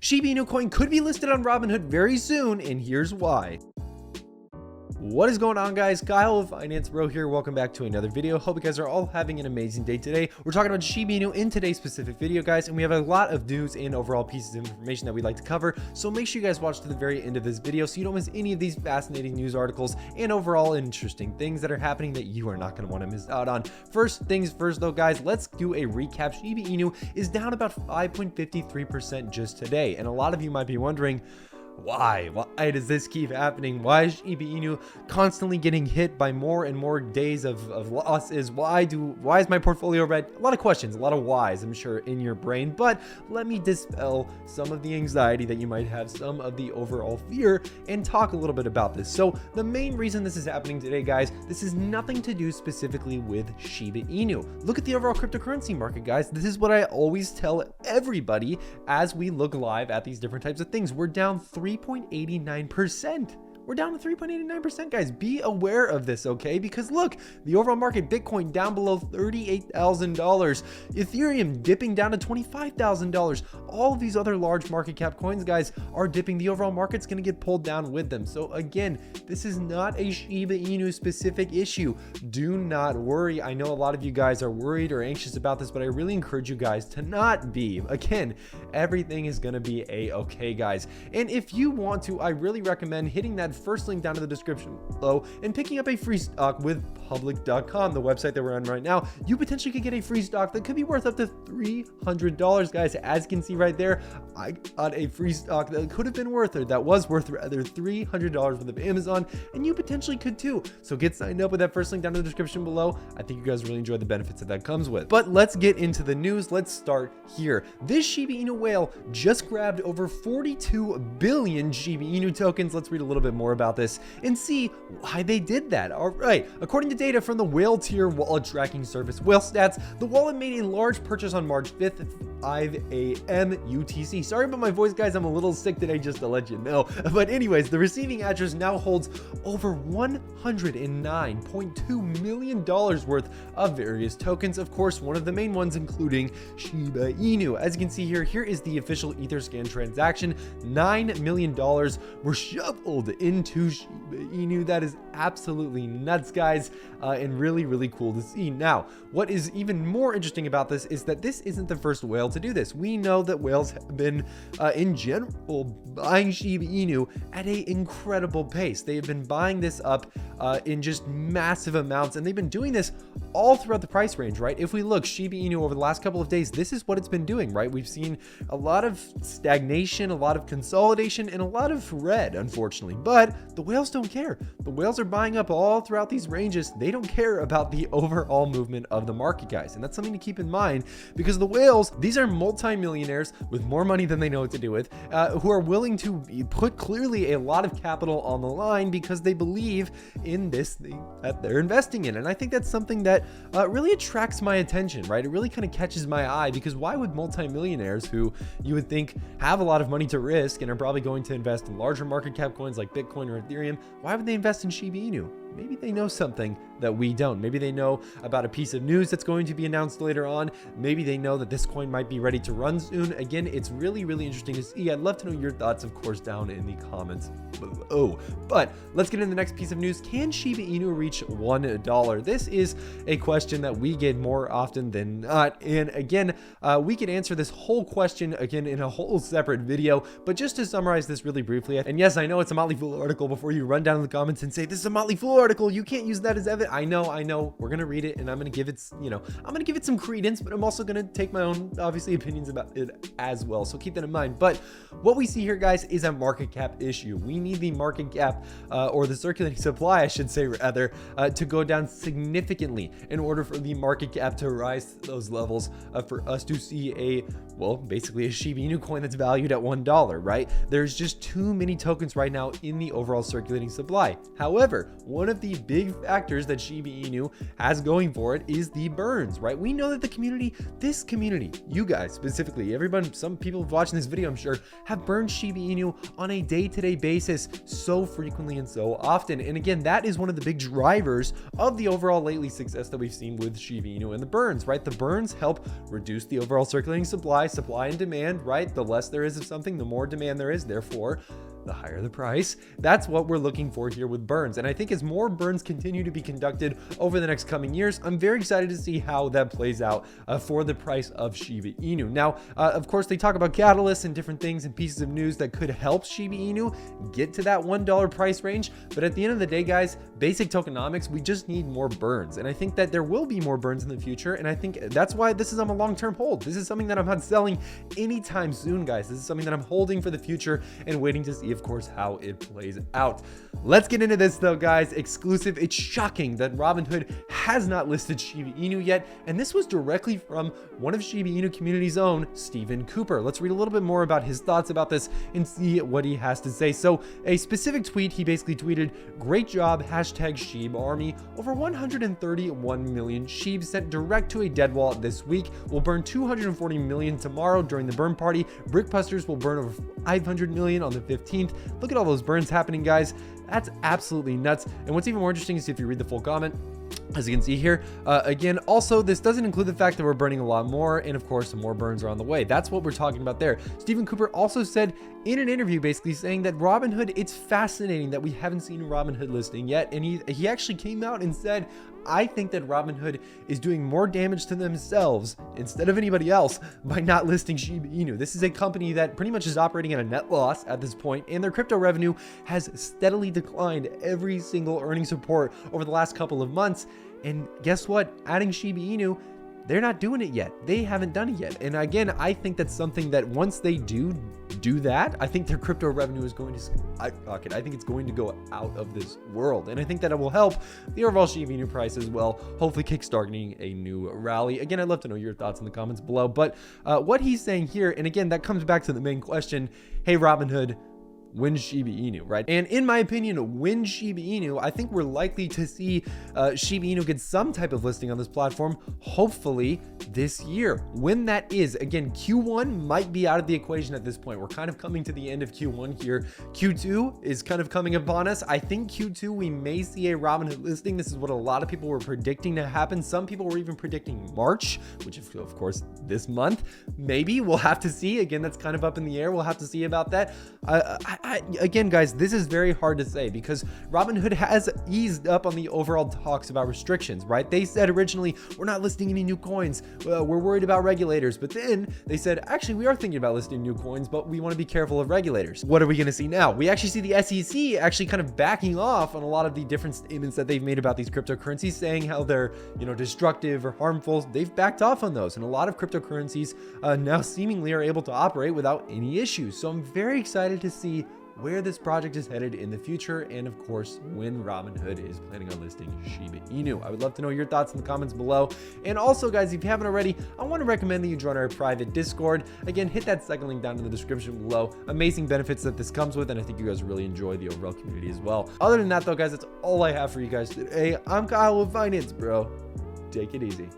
Shiba Inu Coin could be listed on Robinhood very soon, and here's why. What is going on, guys? Kyle of Finance Bro here. Welcome back to another video. Hope you guys are all having an amazing day today. We're talking about Shiba Inu in today's specific video, guys, and we have a lot of news and overall pieces of information that we'd like to cover. So make sure you guys watch to the very end of this video so you don't miss any of these fascinating news articles and overall interesting things that are happening that you are not going to want to miss out on. First things first, though, guys, let's do a recap. Shiba Inu is down about 5.53% just today, and a lot of you might be wondering, why does this keep happening? Why is Shiba Inu constantly getting hit by more and more days of losses? Why is my portfolio red? A lot of questions, a lot of whys, I'm sure, in your brain, but let me dispel some of the anxiety that you might have, some of the overall fear, and talk a little bit about this. So the main reason this is happening today, guys, this is nothing to do specifically with Shiba Inu. Look at the overall cryptocurrency market, guys. This is what I always tell everybody as we look live at these different types of things. We're down 3.89%. We're down to 3.89%, guys. Be aware of this, okay? Because look, the overall market, Bitcoin down below $38,000, Ethereum dipping down to $25,000. All of these other large market cap coins, guys, are dipping. The overall market's going to get pulled down with them. So again, this is not a Shiba Inu specific issue. Do not worry. I know a lot of you guys are worried or anxious about this, but I really encourage you guys to not be. Again, everything is going to be a-okay, guys. And if you want to, I really recommend hitting that first link down in the description below and picking up a free stock with public.com, the website that we're on right now. You potentially could get a free stock that could be worth up to $300, guys. As you can see right there, I got a free stock that could have been worth, or that was worth rather, $300 worth of Amazon, and you potentially could too. So get signed up with that first link down in the description below. I think you guys really enjoy the benefits that comes with. But let's get into the news. Let's start here. This Shiba Inu whale just grabbed over 42 billion Shiba Inu tokens. Let's read a little bit more about this and see why they did that. All right, according to data from the whale tier wallet tracking service Whale Stats, the wallet made a large purchase on March 5th at 5 a.m. UTC. Sorry about my voice, guys. I'm a little sick today, just to let you know. But anyways, the receiving address now holds over $109.2 million worth of various tokens. Of course, one of the main ones including Shiba Inu. As you can see here, here is the official Etherscan transaction. $9 million were shoveled into Shiba Inu. That is absolutely nuts, guys, and really, really cool to see. Now, what is even more interesting about this is that this isn't the first whale to do this. We know that whales have been, in general, buying Shiba Inu at an incredible pace. They have been buying this up in just massive amounts, and they've been doing this all throughout the price range, right? If we look, Shiba Inu over the last couple of days, this is what it's been doing, right? We've seen a lot of stagnation, a lot of consolidation, and a lot of red, unfortunately. But the whales don't care. The whales are buying up all throughout these ranges. They don't care about the overall movement of the market, guys. And that's something to keep in mind, because the whales, these are multimillionaires with more money than they know what to do with, who are willing to put clearly a lot of capital on the line because they believe in this thing that they're investing in. And I think that's something that really attracts my attention, right? It really kind of catches my eye, because why would multimillionaires, who you would think have a lot of money to risk and are probably going to invest in larger market cap coins like Bitcoin or Ethereum, why would they invest in Shiba Inu? Maybe they know something that we don't. Maybe they know about a piece of news that's going to be announced later on. Maybe they know that this coin might be ready to run soon. Again, it's really, really interesting to see. I'd love to know your thoughts, of course, down in the comments below. But let's get into the next piece of news. Can Shiba Inu reach $1? This is a question that we get more often than not. And again, we could answer this whole question again in a whole separate video. But just to summarize this really briefly, and yes, I know it's a Motley Fool article. Before you run down in the comments and say, this is a Motley Fool article, you can't use that as evidence. I know. We're gonna read it, and I'm gonna give it, I'm gonna give it some credence, but I'm also gonna take my own, obviously, opinions about it as well. So keep that in mind. But what we see here, guys, is a market cap issue. We need the market cap, or the circulating supply, I should say, rather, to go down significantly in order for the market cap to rise to those levels, for us to see basically a Shiba Inu coin that's valued at $1, right? There's just too many tokens right now in the overall circulating supply. However, one of the big factors that Shiba Inu has going for it is the burns, right? We know that this community, you guys specifically, everyone, some people watching this video, I'm sure, have burned Shiba Inu on a day-to-day basis so frequently and so often. And again, that is one of the big drivers of the overall lately success that we've seen with Shiba Inu and the burns, right? The burns help reduce the overall circulating supply, supply and demand, right? The less there is of something, the more demand there is, therefore the higher the price. That's what we're looking for here with burns. And I think as more burns continue to be conducted over the next coming years, I'm very excited to see how that plays out for the price of Shiba Inu. Now, of course, they talk about catalysts and different things and pieces of news that could help Shiba Inu get to that $1 price range. But at the end of the day, guys, basic tokenomics, we just need more burns. And I think that there will be more burns in the future. And I think that's why this is on a long-term hold. This is something that I'm not selling anytime soon, guys. This is something that I'm holding for the future and waiting to see, of course, how it plays out. Let's get into this though, guys. Exclusive. It's shocking that Robinhood has not listed Shiba Inu yet, and this was directly from one of Shiba Inu community's own, Stephen Cooper. Let's read a little bit more about his thoughts about this and see what he has to say. So a specific tweet, he basically tweeted, "Great job, hashtag Shib Army. Over 131 million Shib sent direct to a dead wallet this week. We'll burn 240 million tomorrow during the burn party. Brickbusters will burn over 500 million on the 15th. Look at all those burns happening, guys. That's absolutely nuts." And what's even more interesting is if you read the full comment, as you can see here, again, also, this doesn't include the fact that we're burning a lot more, and of course, some more burns are on the way. That's what we're talking about there. Stephen Cooper also said in an interview, basically saying that Robinhood, it's fascinating that we haven't seen a Robinhood listing yet, and he actually came out and said, "I think that Robinhood is doing more damage to themselves instead of anybody else by not listing Shiba Inu. This is a company that pretty much is operating at a net loss at this point, and their crypto revenue has steadily declined every single earnings report over the last couple of months. And guess what? Adding Shiba Inu, they're not doing it yet. They haven't done it yet." And again, I think that's something that once they do that, I think their crypto revenue is going to skyrocket. I think it's going to go out of this world. And I think that it will help the overall Shiba Inu price as well, hopefully kickstarting a new rally. Again, I'd love to know your thoughts in the comments below. But what he's saying here, and again, that comes back to the main question, hey, Robinhood, when Shiba Inu, right? And in my opinion, when Shiba Inu, I think we're likely to see Shiba Inu get some type of listing on this platform, hopefully this year. When that is, again, Q1 might be out of the equation at this point. We're kind of coming to the end of Q1 here. Q2 is kind of coming upon us. I think Q2, we may see a Robinhood listing. This is what a lot of people were predicting to happen. Some people were even predicting March, which is, of course, this month. Maybe we'll have to see. Again, that's kind of up in the air. We'll have to see about that. Again, guys, this is very hard to say because Robinhood has eased up on the overall talks about restrictions, right? They said originally, we're not listing any new coins. We're worried about regulators. But then they said, actually, we are thinking about listing new coins, but we want to be careful of regulators. What are we going to see now? We actually see the SEC actually kind of backing off on a lot of the different statements that they've made about these cryptocurrencies, saying how they're, destructive or harmful. They've backed off on those. And a lot of cryptocurrencies now seemingly are able to operate without any issues. So I'm very excited to see where this project is headed in the future, and of course, when Robinhood is planning on listing Shiba Inu. I would love to know your thoughts in the comments below. And also, guys, if you haven't already, I want to recommend that you join our private Discord. Again, hit that second link down in the description below. Amazing benefits that this comes with, and I think you guys really enjoy the overall community as well. Other than that, though, guys, that's all I have for you guys today. I'm Kyle with Finance, bro. Take it easy.